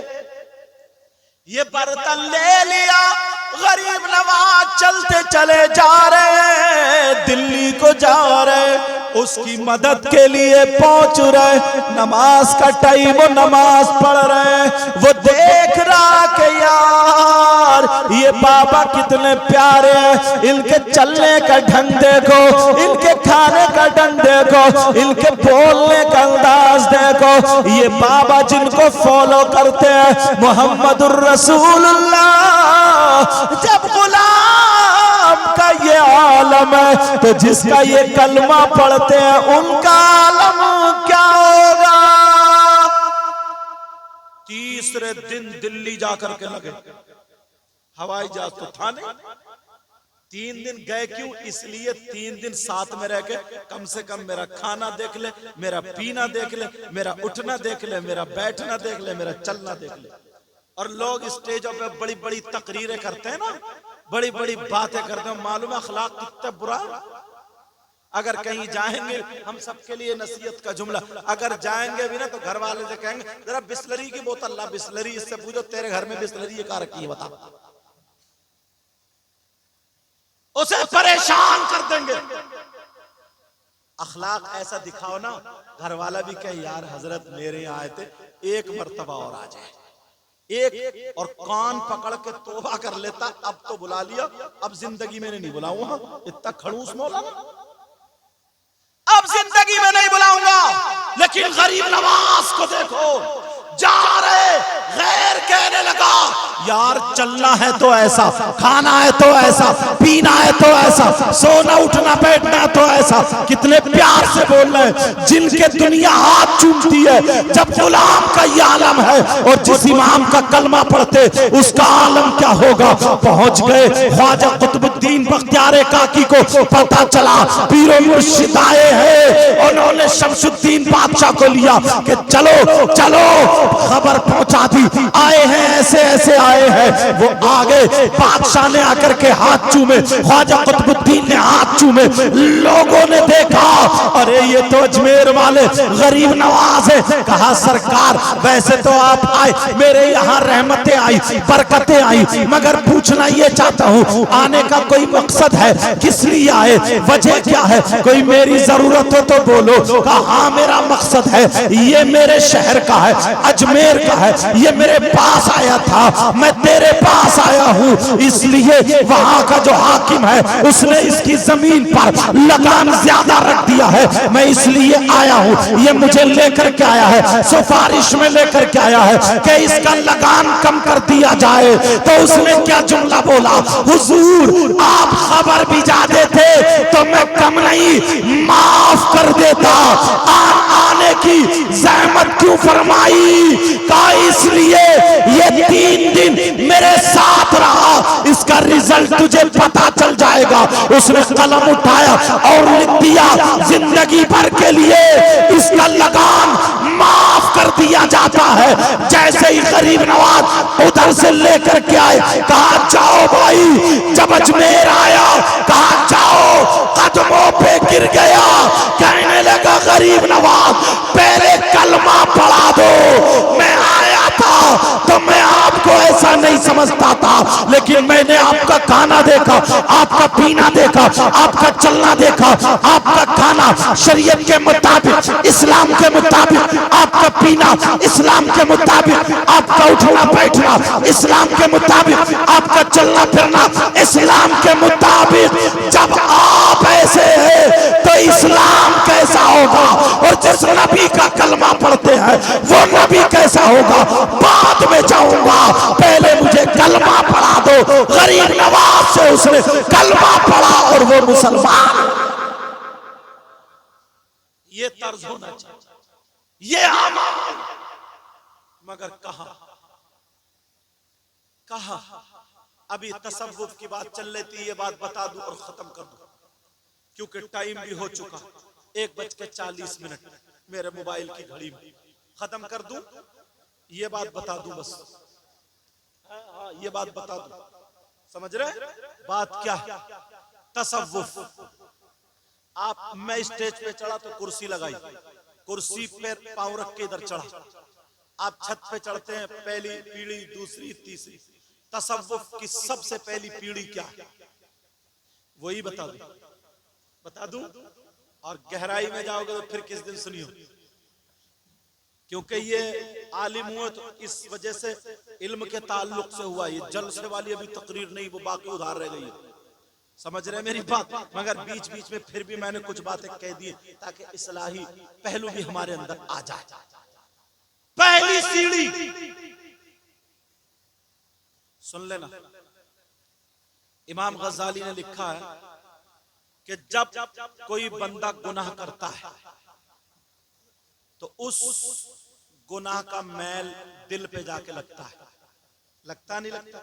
ये बर्तन ले लिया। गरीब नवाज चलते चले जा रहे, दिल्ली को जा रहे, उसकी मदद के लिए पहुंच रहे। नमाज का टाइम, नमाज पढ़ रहे, वो देख रहा कि यार ये बाबा कितने प्यारे हैं, इनके चलने का ढंग देखो, इनके खाने का ढंग देखो, इनके बोलने का अंदाज देखो। ये बाबा जिनको फॉलो करते हैं मोहम्मदुर रसूलुल्लाह, जब गुलाम का ये आलम है तो जिसका ये कलमा पढ़ते हैं उनका आलम क्या होगा। तीसरे दिन दिल्ली जाकर के लगे, हवाई जहाज तो था नहीं। 3 दिन गए क्यों? इसलिए 3 दिन साथ में रह के कम से कम मेरा खाना देख ले, मेरा पीना देख ले, मेरा उठना देख ले, मेरा बैठना देख ले, मेरा चलना देख ले। और लोग स्टेजों पे बड़ी बड़ी तकरीरें करते हैं ना, बड़ी बड़ी बातें करते हैं, मालूम है अखलाक कितना बुरा। अगर कहीं जाएंगे, हम सबके लिए नसीहत का जुमला, अगर जाएंगे भी ना तो घर वाले से कहेंगे जरा बिस्लरी की बोतल ला, बिस्लरी, इससे पूछो तेरे घर में बिस्लरी कहाँ रखी है बता, उसे परेशान कर देंगे। अखलाक ऐसा दिखाओ ना, घर वाला भी कहे यार हजरत मेरे यहाँ आए थे, एक मर्तबा और आ जाए, एक और कान पकड़ के तौबा कर लेता, अब तो बुला लिया, अब जिंदगी में नहीं बुलाऊंगा। इतना खड़ूस मौलाना, अब जिंदगी में नहीं बुलाऊंगा। लेकिन गरीब नवाज को देखो, जा रहे, गैर कहने लगा यार चलना है तो ऐसा, खाना है तो ऐसा, पीना है तो ऐसा, सोना उठना बैठना है तो ऐसा। कितने प्यार से बोल रहे हैं, जिनके दुनिया हाथ चूमती है जब गुलाम का ये आलम है, और जिस इमाम का कलमा पढ़ते उसका आलम क्या होगा। पहुंच गए ख्वाजा कुतुबुद्दीन बख्तियार काकी को पता चला पीरो मुर्शिद आए हैं, उन्होंने शमसुद्दीन बादशाह को लिया कि चलो चलो, खबर पहुंचा दी, आए हैं ऐसे ऐसे आए हैं। वो आगे बादशाह ने आकर के हाथ चूमे, ख्वाजा कुतुबुद्दीन ने हाथ चूमे। लोगों ने देखा अरे ये तो अजमेर वाले गरीब नवाज है। कहा सरकार वैसे तो आप आए, मेरे यहाँ रहमतें आई, बरकतें आई, मगर पूछना ये चाहता हूँ आने का कोई मकसद है, किस लिए आए, वजह क्या है, कोई मेरी जरूरत हो तो बोलो। कहा हाँ मेरा मकसद है, ये मेरे शहर का है, अजमेर का है, ये मेरे पास आया था, मैं तेरे पास आया हूँ, इसलिए वहां का जो हाकिम है उसने इसकी जमीन पर लगान ज्यादा रख दिया है, मैं इसलिए आया हूँ। ये मुझे लेकर के आया है, सिफारिश में लेकर के आया है कि इसका लगान कम कर दिया जाए। तो उसने क्या जुमला बोला, हुजूर आप खबर भी जा देते तो मैं कम नहीं माफ कर देता, आने की जहमत क्यों फरमाई। कहा इसलिए ये 3 दिन मेरे साथ रहा, इसका रिजल्ट तुझे पता चल जाएगा। उसने कलम उठाया और लिख दिया जिंदगी भर के लिए इसका लगान माफ कर दिया जाता है। जैसे ही गरीब नवाज उधर से लेकर के आए, कहा जाओ भाई, जब अजमेर आया कहा जाओ, कदमों पे गिर गया, कहने लगा गरीब नवाज पहले कलमा पढ़ा दो। मैं आया था तो मैं आपको ऐसा नहीं समझता था, लेकिन मैंने आपका खाना देखा, आपका पीना देखा, आपका चलना देखा, आपका खाना शरीयत के मुताबिक, इस्लाम के मुताबिक, आपका पीना इस्लाम के मुताबिक, आपका उठना बैठना इस्लाम के मुताबिक, आपका चलना फिरना इस्लाम के मुताबिक। जब आप ऐसे हैं तो इस्लाम कैसा होगा, और जिस नबी का कलमा पढ़ते हैं वो नबी कैसा होगा बाद में जाऊंगा, पहले मुझे कलमा पढ़ा दो। गरीब नवाज से उसने कलमा पढ़ा और वो मुसलमान। ये तर्ज होना चाहिए, ये अमल। मगर कहा अभी तसव्वुफ की बात चल रही थी, ये बात बता दूं और खत्म कर दूं क्योंकि टाइम भी हो चुका, 1:40 मेरे मोबाइल की घड़ी में। खत्म कर दूं, ये बात बता दूं बस। हाँ, ये बात बता दूं, समझ रहे बात क्या है? तसव्वुफ, मैं स्टेज पे चढ़ा तो कुर्सी लगाई, कुर्सी पे पांव रख के इधर चढ़ा। आप छत पे चढ़ते हैं, पहली पीढ़ी, दूसरी, तीसरी। तसव्वुफ की सबसे पहली पीढ़ी क्या है वही बता दूं और गहराई में जाओगे तो फिर किस दिन सुनियो, क्योंकि ये आलिम हुए तो इस वजह से इल्म के ताल्लुक से हुआ। ये जलसे वाली अभी तकरीर नहीं, वो बाकी उधार रह गई। समझ रहे मेरी बात? मगर बीच बीच में फिर भी मैंने कुछ बातें कह दी ताकि इस्लाही पहलू भी हमारे अंदर आ जाए। पहली सीढ़ी सुन लेना, इमाम गजाली ने लिखा है कि जब कोई बंदा गुनाह करता है तो उस गुनाह का मैल दिल पे जाके लगता है, लगता नहीं लगता?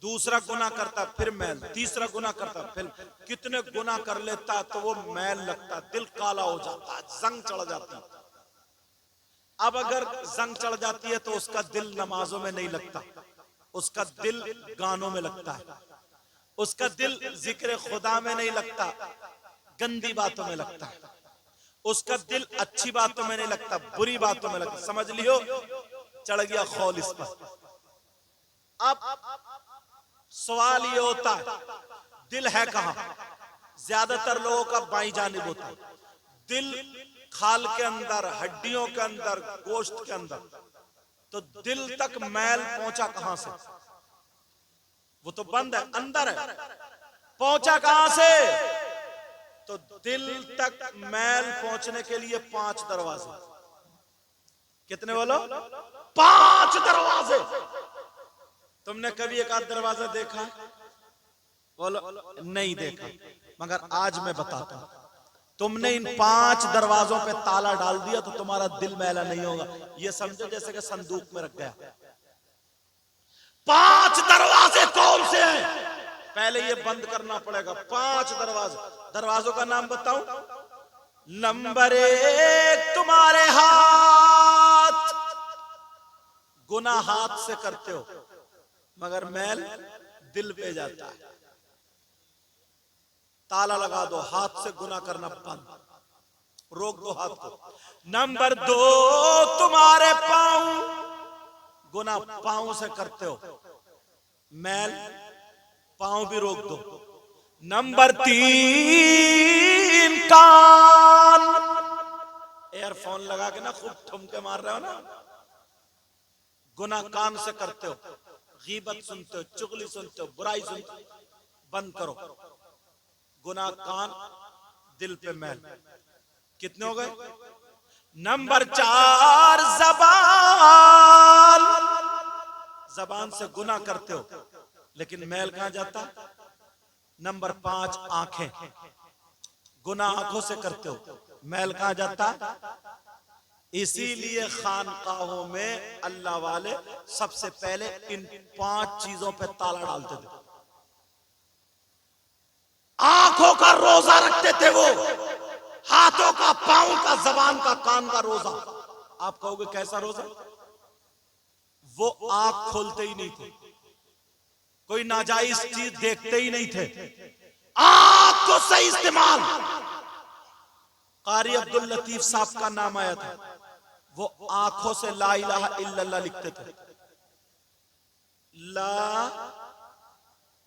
दूसरा गुनाह करता फिर मैल, तीसरा गुनाह करता फिर, कितने गुनाह कर लेता तो वो मैल लगता, दिल काला हो जाता, जंग चढ़ जाती। अब अगर जंग चढ़ जाती है तो उसका दिल नमाजों में नहीं लगता, उसका दिल गानों में लगता है, उसका दिल जिक्र खुदा में नहीं लगता, गंदी बातों में लगता है, उसका दिल अच्छी बातों में नहीं लगता, बुरी बातों में लगता। समझ लियो, चढ़ गया खौल इस पर। अब सवाल ये होता है दिल है कहां? ज्यादातर लोगों का बाईं जानिब होता है दिल, खाल के अंदर, हड्डियों के अंदर, गोश्त के अंदर। तो दिल तक मैल पहुंचा कहां से? वो तो बंद है, अंदर है, पहुंचा कहां से? तो दिल तक मैल पहुंचने के लिए 5 दरवाजे। कितने बोलो? 5 दरवाजे। तुमने कभी एक आध दरवाजा देखा? बोलो नहीं देखा। मगर आज मैं बताता हूं, तुमने इन 5 दरवाजों पे ताला डाल दिया तो तुम्हारा दिल मैला नहीं होगा। ये समझो जैसे कि संदूक में रख गया। 5 दरवाजे कौन से हैं? पहले ये बंद करना पड़ेगा। 5 दरवाजे। दरवाजों का नाम बताऊं? नंबर 1 तुम्हारे हाथ। गुनाह हाथ से करते हो मगर मैल दिल पे जाता है, ताला लगा दो, हाथ से गुनाह करना बंद, रोक दो हाथ को। नंबर 2 तुम्हारे पांव। गुनाह पांव से करते हो, मैल पांव भी रोक दो। नंबर 3 कान। एयरफोन लगा के ना खूब ठुमके मार रहे हो ना, गुनाह कान से करते हो, गीबत सुनते हो, चुगली सुनते हो, बुराई सुनते हो, बंद करो। गुनाह कान, दिल पे मैल। कितने हो गए? नंबर 4 जबान। जबान से गुनाह करते हो लेकिन मैल कहां जाता? नंबर 5 आंखें। गुनाह आंखों से करते हो, मैल कहां जाता? इसीलिए खानकाहों में अल्लाह वाले सबसे पहले इन 5 चीजों पे ताला डालते थे। आंखों का रोजा रखते थे वो, हाथों का, पांव का, जबान का, कान का रोजा। आप कहोगे कैसा रोजा? वो आंख खोलते ही नहीं थे, कोई नाजायज चीज देखते ही नहीं थे, आंख को सही इस्तेमाल। कारी अब्दुल लतीफ साहब का नाम आया था, वो आंखों से ला इलाहा इल्लल्लाह लिखते थे। ला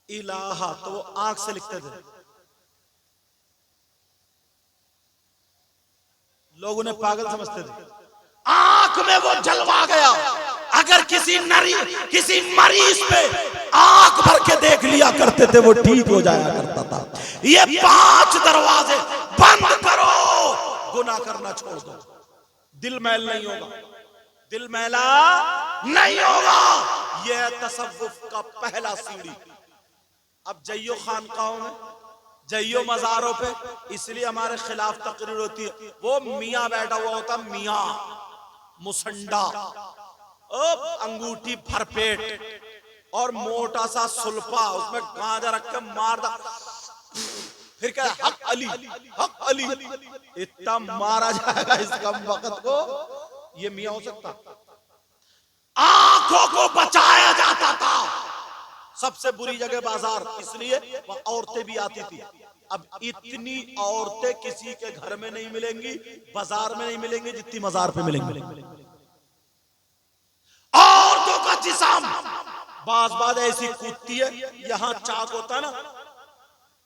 इलाहा तो वो आंख से लिखते थे। लोग उन्हें पागल समझते थे। आंख में वो जलवा गया। अगर किसी मरीज पे आंख भर के देख लिया करते थे वो ठीक हो जाया करता था। ये 5 दरवाजे बंद करो, गुनाह करना छोड़ दो, दिल मैल नहीं होगा, दिल मैला नहीं होगा। यह तसव्वुफ का पहला सीढ़ी। अब जइयो खानकाहों में, जइयो मज़ारों पे, इसलिए हमारे खिलाफ तकरीर होती है। वो मियाँ बैठा हुआ होता, मियाँ मुसंडा, अंगूठी भरपेट, और मोटा सा सुल्फा, उसमें गांजा रख के मार दा, फिर क्या हक अली, हक अली, इतना मारा जाएगा इस कम वक्त को, ये मियां हो सकता? आंखों को बचाया जाता था। सबसे बुरी जगह बाजार, इसलिए वहां औरतें भी आती थी। अब इतनी औरतें किसी के घर में नहीं मिलेंगी, बाजार में नहीं मिलेंगी, जितनी मजार पे मिलेंगी। औरतों का जिस्म बाज ऐसी कूदती है, यहां चाक होता है ना,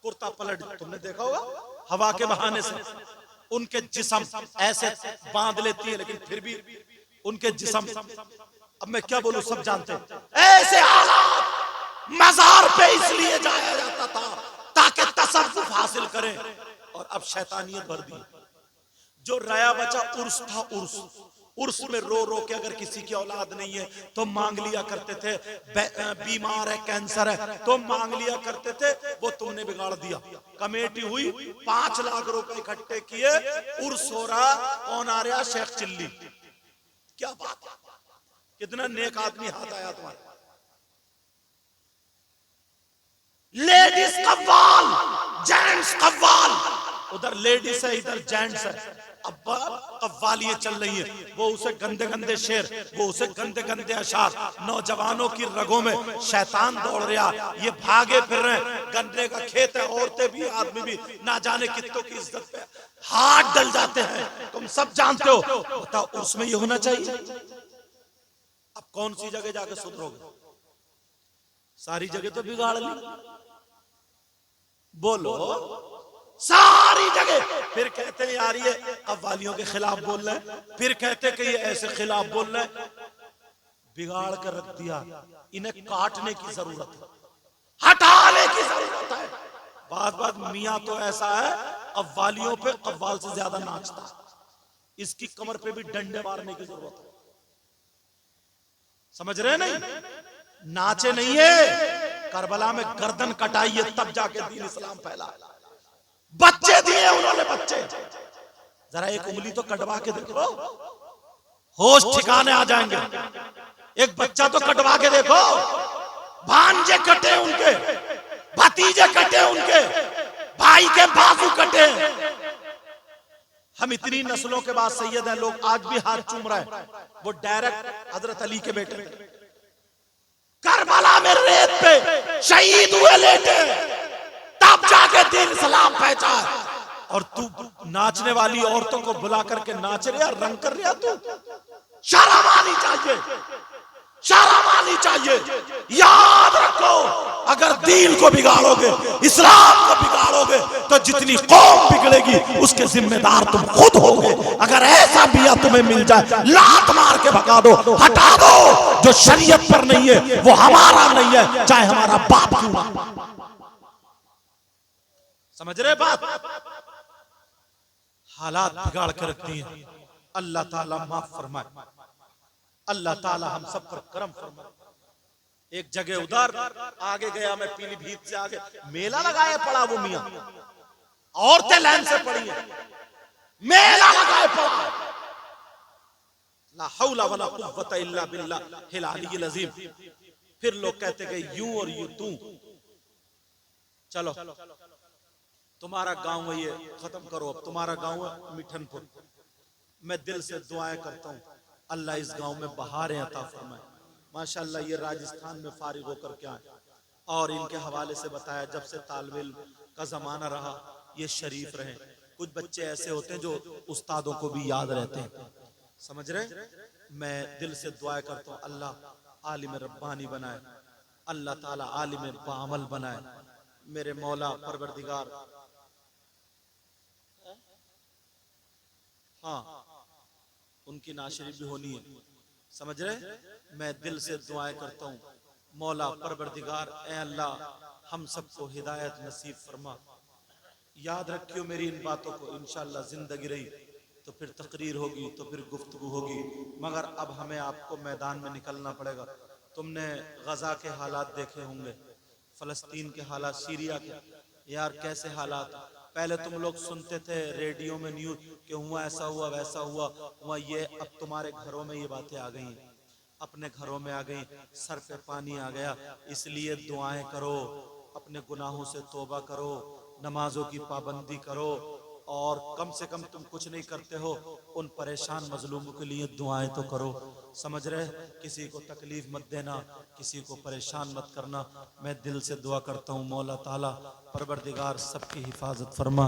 कुर्ता पलट, तुमने देखा होगा, हवा के बहाने से उनके जिस्म ऐसे बांध लेती है, लेकिन फिर भी उनके जिस्म, अब मैं क्या बोलूं, सब जानते हैं। ऐसे हालात मजार पे इसलिए जाया जाता था ताकि तसव्वुफ हासिल करें, और अब शैतानियत भर दी। जो रया बचा उर्स था, उर्स में रो रो के अगर किसी की औलाद नहीं है तो मांग लिया करते थे, बीमार है, कैंसर है तो मांग लिया करते थे, वो तुमने बिगाड़ दिया। कमेटी हुई, 5 लाख रुपए इकट्ठे किए, उर्स हो रहा, कौन आ रहा? शेख चिल्ली। क्या बात है, कितना नेक आदमी हाथ आया तुम्हारा। लेडीज कव्वाल, जेंट्स कव्वाल, उधर लेडीज है, इधर जेंट्स है। अब कव्वालियां चल रही है, वो उसे गंदे गंदे शेर, वो उसे गंदे गंदे अशार, नौजवानों की रगों में शैतान दौड़ रहा, ये भागे फिर रहे, गन्ने का खेत है, औरतें भी आदमी भी ना जाने कितनों की इज्जत पे हाथ डल जाते हैं, तुम सब जानते हो। बताओ उसमें ये होना चाहिए? अब कौन सी जगह जाके सुधरोगे? सारी जगह तो बिगाड़ ली, बोलो सारी जगह। फिर कहते हैं यार ये कव्वालियों के खिलाफ बोल रहे हैं, फिर कहते कि ये ऐसे खिलाफ बोल रहे हैं। बिगाड़ कर रख दिया, इन्हें काटने की जरूरत है, हटाने की जरूरत है। बात मियां तो ऐसा है, कव्वालियों पे कव्वाल से ज्यादा नाचता है, इसकी कमर पे भी डंडे मारने की जरूरत है। समझ रहे नहीं? नाचे नहीं है, करबला में गर्दन कटाई है, तब जाके दीन इस्लाम फैला। बच्चे दिए उन्होंने, बच्चे, जरा एक उंगली तो कटवा के देखो, होश ठिकाने आ जाएंगे। एक बच्चा तो कटवा के देखो, भांजे कटे उनके, भतीजे कटे उनके, भाई के बाजू कटे। हम इतनी नस्लों के बाद सैयद हैं, लोग आज भी हाथ चूम रहे हैं, वो डायरेक्ट हजरत अली के बेटे करबला में रेत पे शहीद हुए लेटे, तब जाके दीन इस्लाम पहचान। और तू नाचने वाली औरतों को बुला करके नाच रहा, रंग कर रहा, तू शर्म आनी चाहिए, शर्म आनी चाहिए। याद रखो, अगर दीन को बिगाड़ोगे, इस्लाम को बिगाड़ोगे, तो जितनी कौम बिगड़ेगी उसके जिम्मेदार तुम खुद होगे। अगर ऐसा बिया तुम्हें मिल जाए, लात मार के भगा दो, हटा दो। जो शरीयत पर नहीं है वो हमारा नहीं है, चाहे हमारा बाप क्यों ना। समझ रहे बात? हालात बिगाड़ कर रखती हैं। अल्लाह ताला माफ फरमाए, अल्लाह ताला हम सब पर करम फरमाए। एक जगह उधर आगे गया मैं, पीलीभीत से आगे मेला लगाया पड़ा, वो मियां, औरतें लाइन से पड़ी है, मेला लगाए पड़ा। ला हौला वला कुव्वता इल्ला बिल्लाहिल अलीय्यिल अज़ीम। फिर लोग कहते कि यूं और यूं तू, चलो तुम्हारा गांव है ये, खत्म करो, अब तुम्हारा गांव है मिठनपुर। मैं दिल से दुआएं करता हूँ, अल्लाह इस गांव में बहारें अता फरमाए। माशाअल्लाह ये राजस्थान में फारिग होकर के आए, और इनके हवाले से बताया जब से तालिब इल्म का जमाना रहा ये शरीफ रहे। कुछ बच्चे ऐसे होते हैं जो उस्तादों को भी याद रहते हैं, समझ रहे? मैं दिल से दुआएं करता हूँ, अल्लाह आलिम रब्बानी बनाए, अल्लाह ताला आलिम बाअमल बनाए। मेरे मौला परवरदिगार, हाँ उनकी नाशरी भी होनी है, समझ रहे? मैं दिल से दुआएं करता हूँ, मौला परवरदिगार, ए अल्लाह हम सबको हिदायत नसीब फरमा। याद रखियो मेरी इन बातों को, इंशाअल्लाह जिंदगी रही तो फिर तकरीर होगी, तो फिर गुफ्तगू होगी, मगर अब हमें आपको मैदान में निकलना पड़ेगा। तुमने गजा के हालात देखे होंगे, फलस्तीन के हालात, सीरिया के, यार कैसे हालात। पहले तुम लोग सुनते थे रेडियो में न्यूज कि हुआ ऐसा हुआ वैसा हुआ ये, अब तुम्हारे घरों में ये बातें आ गई हैं। अपने घरों में आ गई, सर पे पानी आ गया। इसलिए दुआएं करो, अपने गुनाहों से तौबा करो, नमाजों की पाबंदी करो, और कम से कम तुम कुछ नहीं करते हो, उन परेशान मजलूमों के लिए दुआएं तो करो। समझ रहे? किसी को तकलीफ मत देना, किसी को परेशान मत करना। मैं दिल से दुआ करता हूँ मौला ताला परवरदिगार सबकी हिफाजत फरमा।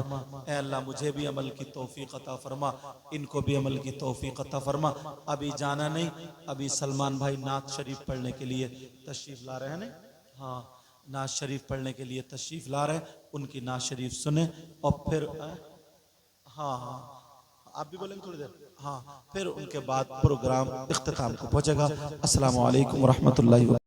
ऐ अल्लाह मुझे भी अमल की तौफीक अता फरमा, इनको भी अमल की तौफीक अता फरमा। अभी जाना नहीं, अभी सलमान भाई नात शरीफ पढ़ने के लिए तशरीफ ला रहे हैं। नहीं, हाँ, नात शरीफ पढ़ने के लिए तशरीफ ला रहे हैं। उनकी नात शरीफ सुने और फिर हाँ हाँ, आप भी बोलेंगे थोड़ी देर। हाँ, फिर उनके बाद प्रोग्राम इख्तिताम को पहुंचेगा। अस्सलाम वालेकुम व रहमतुल्लाहि व